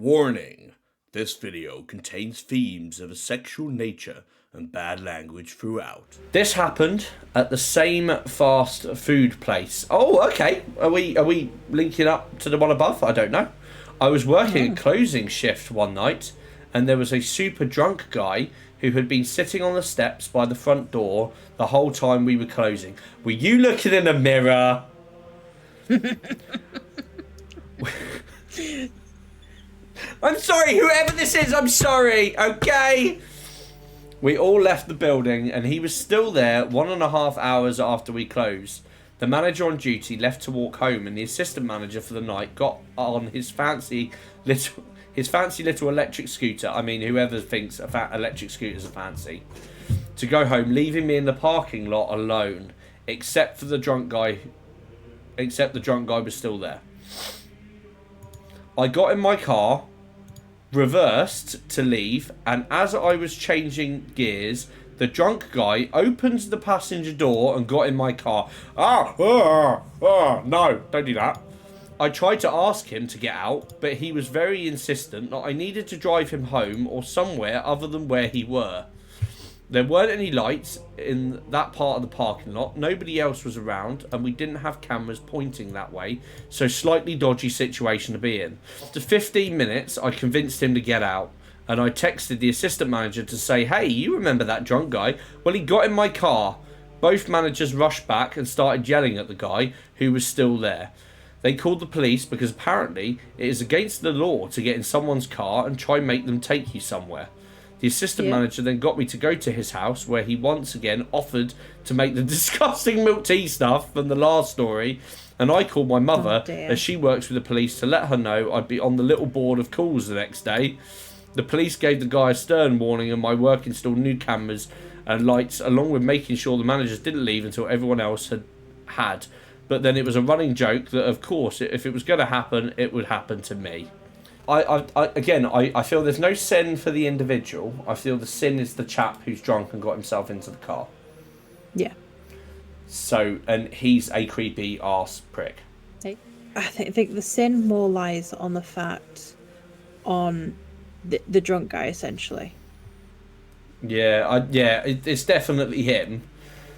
Warning: this video contains themes of a sexual nature and bad language throughout. This happened at the same fast food place. Oh, okay. Are we linking up to the one above? I don't know. I was working a closing shift one night, and there was a super drunk guy who had been sitting on the steps by the front door the whole time we were closing. Were you looking in a mirror? I'm sorry, whoever this is, I'm sorry, okay? We all left the building and he was still there 1.5 hours after we closed. The manager on duty left to walk home and the assistant manager for the night got on his fancy little electric scooter. I mean, whoever thinks electric scooters are fancy. To go home, leaving me in the parking lot alone, except the drunk guy was still there. I got in my car, reversed to leave, and as I was changing gears, the drunk guy opened the passenger door and got in my car. No, don't do that. I tried to ask him to get out, but he was very insistent that I needed to drive him home or somewhere other than where he were. There weren't any lights in that part of the parking lot, nobody else was around, and we didn't have cameras pointing that way, so slightly dodgy situation to be in. After 15 minutes, I convinced him to get out, and I texted the assistant manager to say, hey, you remember that drunk guy? Well, he got in my car. Both managers rushed back and started yelling at the guy, who was still there. They called the police because apparently it is against the law to get in someone's car and try and make them take you somewhere. The assistant manager then got me to go to his house where he once again offered to make the disgusting milk tea stuff from the last story, and I called my mother as she works with the police to let her know I'd be on the little board of calls the next day. The police gave the guy a stern warning and my work installed new cameras and lights along with making sure the managers didn't leave until everyone else had. But then it was a running joke that of course if it was going to happen, it would happen to me. I feel there's no sin for the individual. I feel the sin is the chap who's drunk and got himself into the car. Yeah. So, and he's a creepy arse prick. I think the sin more lies on the fact on the drunk guy, essentially. Yeah, it's definitely him.